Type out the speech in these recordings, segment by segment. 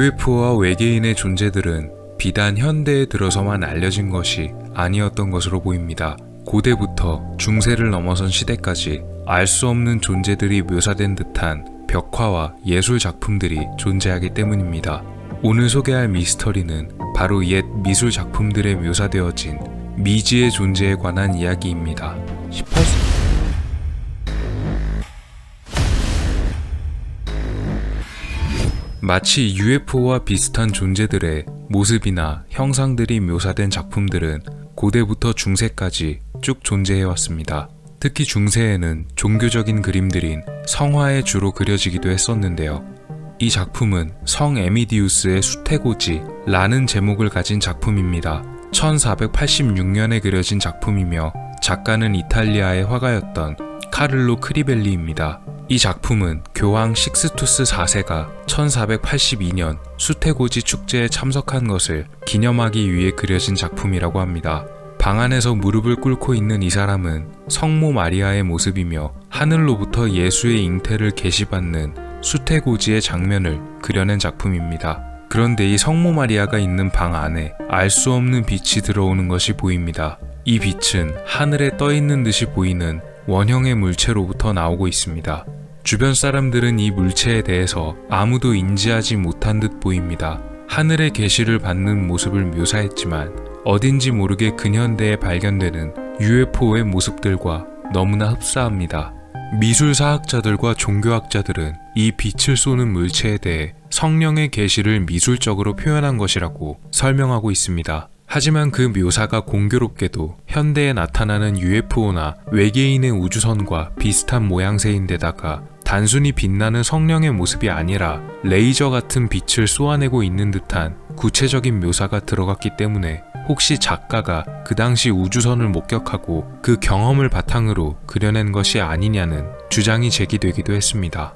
UFO와 외계인의 존재들은 비단 현대에 들어서만 알려진 것이 아니었던 것으로 보입니다. 고대부터 중세를 넘어선 시대까지 알 수 없는 존재들이 묘사된 듯한 벽화와 예술 작품들이 존재하기 때문입니다. 오늘 소개할 미스터리는 바로 옛 미술 작품들에 묘사되어진 미지의 존재에 관한 이야기입니다. 18세기 마치 UFO와 비슷한 존재들의 모습이나 형상들이 묘사된 작품들은 고대부터 중세까지 쭉 존재해왔습니다. 특히 중세에는 종교적인 그림들인 성화에 주로 그려지기도 했었는데요. 이 작품은 성 에미디우스의 수태고지라는 제목을 가진 작품입니다. 1486년에 그려진 작품이며 작가는 이탈리아의 화가였던 카를로 크리벨리입니다. 이 작품은 교황 식스투스 4세가 1482년 수태고지 축제에 참석한 것을 기념하기 위해 그려진 작품이라고 합니다. 방 안에서 무릎을 꿇고 있는 이 사람은 성모 마리아의 모습이며 하늘로부터 예수의 잉태를 계시받는 수태고지의 장면을 그려낸 작품입니다. 그런데 이 성모 마리아가 있는 방 안에 알 수 없는 빛이 들어오는 것이 보입니다. 이 빛은 하늘에 떠 있는 듯이 보이는 원형의 물체로부터 나오고 있습니다. 주변 사람들은 이 물체에 대해서 아무도 인지하지 못한 듯 보입니다. 하늘의 계시를 받는 모습을 묘사했지만 어딘지 모르게 근현대에 발견되는 UFO의 모습들과 너무나 흡사합니다. 미술사학자들과 종교학자들은 이 빛을 쏘는 물체에 대해 성령의 계시를 미술적으로 표현한 것이라고 설명하고 있습니다. 하지만 그 묘사가 공교롭게도 현대에 나타나는 UFO나 외계인의 우주선과 비슷한 모양새인데다가 단순히 빛나는 성령의 모습이 아니라 레이저 같은 빛을 쏘아내고 있는 듯한 구체적인 묘사가 들어갔기 때문에 혹시 작가가 그 당시 우주선을 목격하고 그 경험을 바탕으로 그려낸 것이 아니냐는 주장이 제기되기도 했습니다.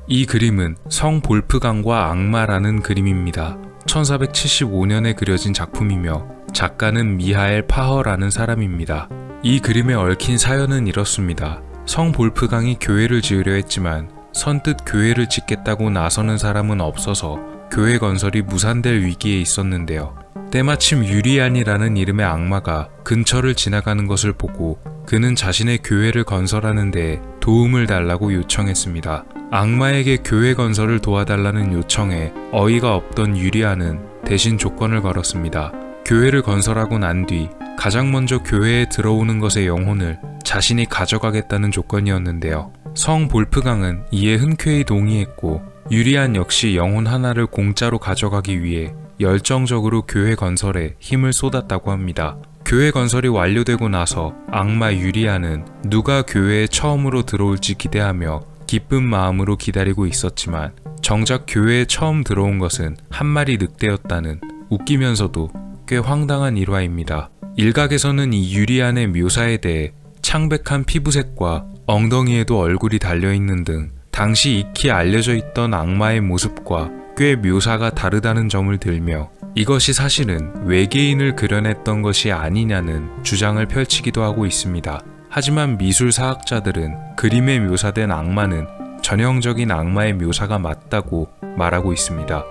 이 그림은 성 볼프강과 악마라는 그림입니다. 1475년에 그려진 작품이며 작가는 미하엘 파허라는 사람입니다. 이 그림에 얽힌 사연은 이렇습니다. 성 볼프강이 교회를 지으려 했지만 선뜻 교회를 짓겠다고 나서는 사람은 없어서 교회 건설이 무산될 위기에 있었는데요. 때마침 유리안이라는 이름의 악마가 근처를 지나가는 것을 보고 그는 자신의 교회를 건설하는 데에 도움을 달라고 요청했습니다. 악마에게 교회 건설을 도와달라는 요청에 어이가 없던 유리안은 대신 조건을 걸었습니다. 교회를 건설하고 난 뒤 가장 먼저 교회에 들어오는 것의 영혼을 자신이 가져가겠다는 조건이었는데요. 성 볼프강은 이에 흔쾌히 동의했고 유리안 역시 영혼 하나를 공짜로 가져가기 위해 열정적으로 교회 건설에 힘을 쏟았다고 합니다. 교회 건설이 완료되고 나서 악마 유리안은 누가 교회에 처음으로 들어올지 기대하며 기쁜 마음으로 기다리고 있었지만 정작 교회에 처음 들어온 것은 한 마리 늑대였다는 웃기면서도 꽤 황당한 일화입니다. 일각에서는 이 유리안의 묘사에 대해 창백한 피부색과 엉덩이에도 얼굴이 달려있는 등 당시 익히 알려져 있던 악마의 모습과 꽤 묘사가 다르다는 점을 들며 이것이 사실은 외계인을 그려냈던 것이 아니냐는 주장을 펼치기도 하고 있습니다. 하지만 미술사학자들은 그림에 묘사된 악마는 전형적인 악마의 묘사가 맞다고 말하고 있습니다.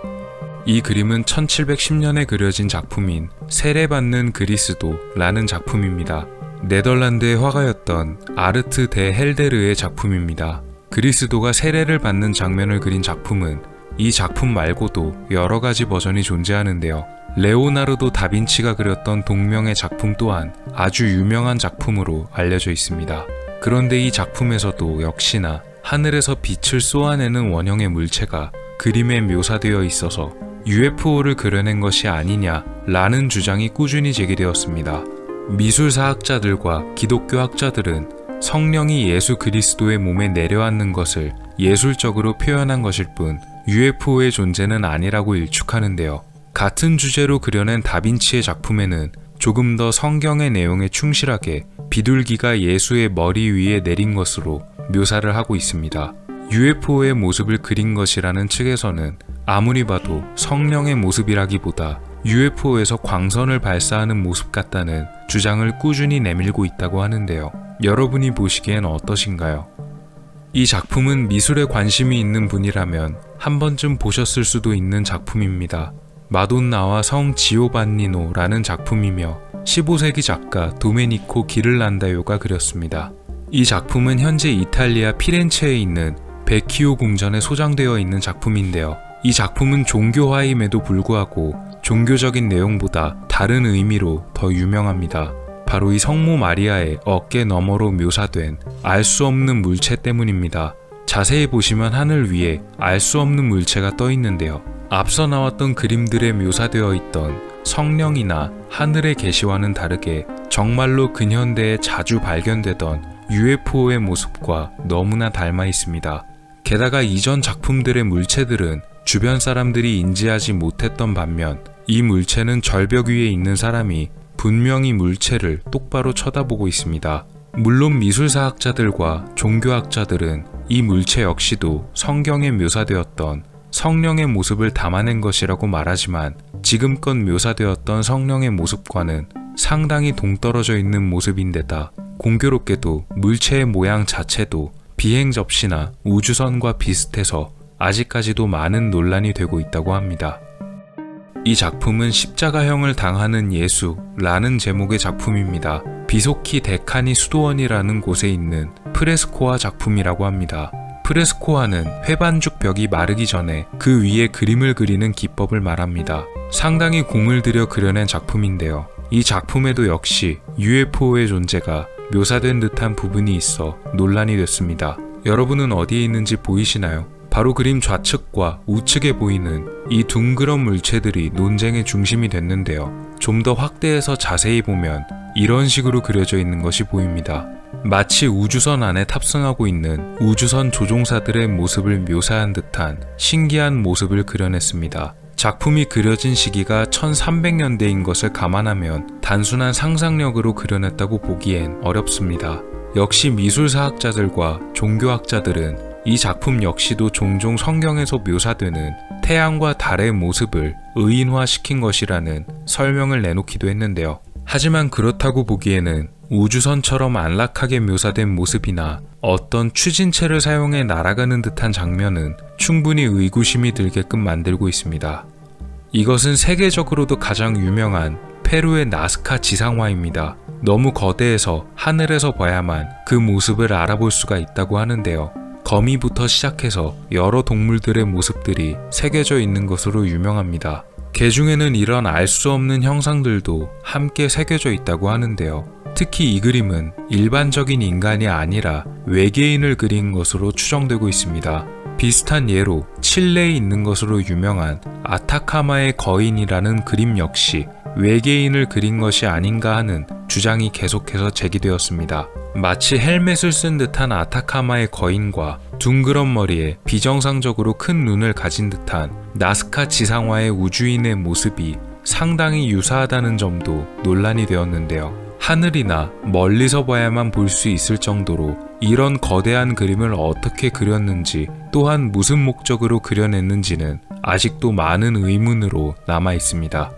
이 그림은 1710년에 그려진 작품인 세례받는 그리스도라는 작품입니다. 네덜란드의 화가였던 아르트 데 헬데르의 작품입니다. 그리스도가 세례를 받는 장면을 그린 작품은 이 작품 말고도 여러 가지 버전이 존재하는데요. 레오나르도 다빈치가 그렸던 동명의 작품 또한 아주 유명한 작품으로 알려져 있습니다. 그런데 이 작품에서도 역시나 하늘에서 빛을 쏘아내는 원형의 물체가 그림에 묘사되어 있어서 UFO를 그려낸 것이 아니냐라는 주장이 꾸준히 제기되었습니다. 미술사학자들과 기독교 학자들은 성령이 예수 그리스도의 몸에 내려앉는 것을 예술적으로 표현한 것일 뿐 UFO의 존재는 아니라고 일축하는데요. 같은 주제로 그려낸 다빈치의 작품에는 조금 더 성경의 내용에 충실하게 비둘기가 예수의 머리 위에 내린 것으로 묘사를 하고 있습니다. UFO의 모습을 그린 것이라는 측에서는 아무리 봐도 성령의 모습이라기보다 UFO에서 광선을 발사하는 모습 같다는 주장을 꾸준히 내밀고 있다고 하는데요. 여러분이 보시기엔 어떠신가요? 이 작품은 미술에 관심이 있는 분이라면 한 번쯤 보셨을 수도 있는 작품입니다. 마돈나와 성 지오반니노라는 작품이며 15세기 작가 도메니코 기를란다요가 그렸습니다. 이 작품은 현재 이탈리아 피렌체에 있는 베키오 궁전에 소장되어 있는 작품인데요. 이 작품은 종교화임에도 불구하고 종교적인 내용보다 다른 의미로 더 유명합니다. 바로 이 성모 마리아의 어깨 너머로 묘사된 알 수 없는 물체 때문입니다. 자세히 보시면 하늘 위에 알 수 없는 물체가 떠 있는데요. 앞서 나왔던 그림들에 묘사되어 있던 성령이나 하늘의 계시와는 다르게 정말로 근현대에 자주 발견되던 UFO의 모습과 너무나 닮아 있습니다. 게다가 이전 작품들의 물체들은 주변 사람들이 인지하지 못했던 반면 이 물체는 절벽 위에 있는 사람이 분명히 물체를 똑바로 쳐다보고 있습니다. 물론 미술사학자들과 종교학자들은 이 물체 역시도 성경에 묘사되었던 성령의 모습을 담아낸 것이라고 말하지만 지금껏 묘사되었던 성령의 모습과는 상당히 동떨어져 있는 모습인데다 공교롭게도 물체의 모양 자체도 비행 접시나 우주선과 비슷해서 아직까지도 많은 논란이 되고 있다고 합니다. 이 작품은 십자가형을 당하는 예수라는 제목의 작품입니다. 비소키 데카니 수도원이라는 곳에 있는 프레스코화 작품이라고 합니다. 프레스코화는 회반죽 벽이 마르기 전에 그 위에 그림을 그리는 기법을 말합니다. 상당히 공을 들여 그려낸 작품인데요. 이 작품에도 역시 UFO의 존재가 묘사된 듯한 부분이 있어 논란이 됐습니다. 여러분은 어디에 있는지 보이시나요? 바로 그림 좌측과 우측에 보이는 이 둥그런 물체들이 논쟁의 중심이 됐는데요. 좀 더 확대해서 자세히 보면 이런 식으로 그려져 있는 것이 보입니다. 마치 우주선 안에 탑승하고 있는 우주선 조종사들의 모습을 묘사한 듯한 신기한 모습을 그려냈습니다. 작품이 그려진 시기가 1300년대인 것을 감안하면 단순한 상상력으로 그려냈다고 보기엔 어렵습니다. 역시 미술사학자들과 종교학자들은 이 작품 역시도 종종 성경에서 묘사되는 태양과 달의 모습을 의인화시킨 것이라는 설명을 내놓기도 했는데요. 하지만 그렇다고 보기에는 우주선처럼 안락하게 묘사된 모습이나 어떤 추진체를 사용해 날아가는 듯한 장면은 충분히 의구심이 들게끔 만들고 있습니다. 이것은 세계적으로도 가장 유명한 페루의 나스카 지상화입니다. 너무 거대해서 하늘에서 봐야만 그 모습을 알아볼 수가 있다고 하는데요. 거미부터 시작해서 여러 동물들의 모습들이 새겨져 있는 것으로 유명합니다. 개 중에는 이런 알 수 없는 형상들도 함께 새겨져 있다고 하는데요. 특히 이 그림은 일반적인 인간이 아니라 외계인을 그린 것으로 추정되고 있습니다. 비슷한 예로 칠레에 있는 것으로 유명한 아타카마의 거인이라는 그림 역시 외계인을 그린 것이 아닌가 하는 주장이 계속해서 제기되었습니다. 마치 헬멧을 쓴 듯한 아타카마의 거인과 둥그런 머리에 비정상적으로 큰 눈을 가진 듯한 나스카 지상화의 우주인의 모습이 상당히 유사하다는 점도 논란이 되었는데요. 하늘이나 멀리서 봐야만 볼 수 있을 정도로 이런 거대한 그림을 어떻게 그렸는지 또한 무슨 목적으로 그려냈는지는 아직도 많은 의문으로 남아 있습니다.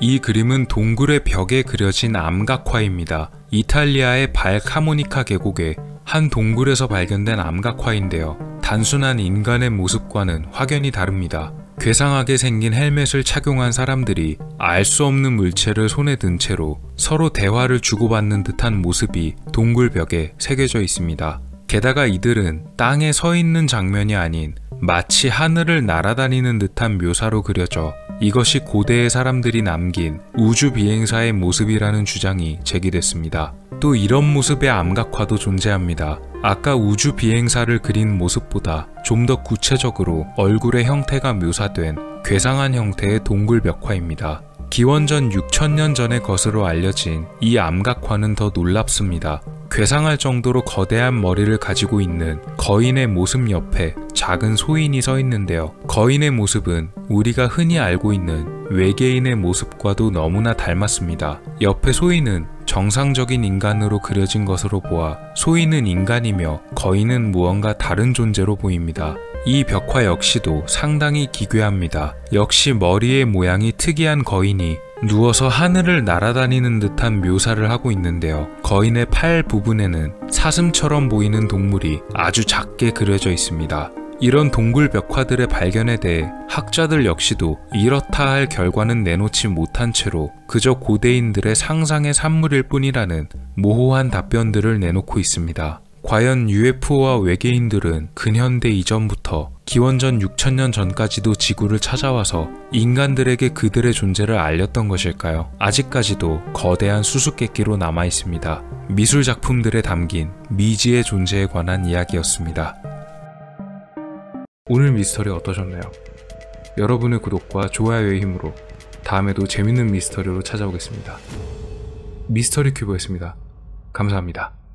이 그림은 동굴의 벽에 그려진 암각화입니다. 이탈리아의 발카모니카 계곡의 한 동굴에서 발견된 암각화인데요. 단순한 인간의 모습과는 확연히 다릅니다. 괴상하게 생긴 헬멧을 착용한 사람들이 알 수 없는 물체를 손에 든 채로 서로 대화를 주고받는 듯한 모습이 동굴 벽에 새겨져 있습니다. 게다가 이들은 땅에 서 있는 장면이 아닌 마치 하늘을 날아다니는 듯한 묘사로 그려져 이것이 고대의 사람들이 남긴 우주 비행사의 모습이라는 주장이 제기됐습니다. 또 이런 모습의 암각화도 존재합니다. 아까 우주 비행사를 그린 모습보다 좀 더 구체적으로 얼굴의 형태가 묘사된 괴상한 형태의 동굴 벽화입니다. 기원전 6000년 전의 것으로 알려진 이 암각화는 더 놀랍습니다. 괴상할 정도로 거대한 머리를 가지고 있는 거인의 모습 옆에 작은 소인이 서 있는데요. 거인의 모습은 우리가 흔히 알고 있는 외계인의 모습과도 너무나 닮았습니다. 옆에 소인은 정상적인 인간으로 그려진 것으로 보아 소인은 인간이며 거인은 무언가 다른 존재로 보입니다. 이 벽화 역시도 상당히 기괴합니다. 역시 머리의 모양이 특이한 거인이 누워서 하늘을 날아다니는 듯한 묘사를 하고 있는데요. 거인의 팔 부분에는 사슴처럼 보이는 동물이 아주 작게 그려져 있습니다. 이런 동굴 벽화들의 발견에 대해 학자들 역시도 이렇다 할 결과는 내놓지 못한 채로 그저 고대인들의 상상의 산물일 뿐이라는 모호한 답변들을 내놓고 있습니다. 과연 UFO와 외계인들은 근현대 이전부터 기원전 6000년 전까지도 지구를 찾아와서 인간들에게 그들의 존재를 알렸던 것일까요? 아직까지도 거대한 수수께끼로 남아 있습니다. 미술 작품들에 담긴 미지의 존재에 관한 이야기였습니다. 오늘 미스터리 어떠셨나요? 여러분의 구독과 좋아요의 힘으로 다음에도 재밌는 미스터리로 찾아오겠습니다. 미스터리 큐브였습니다. 감사합니다.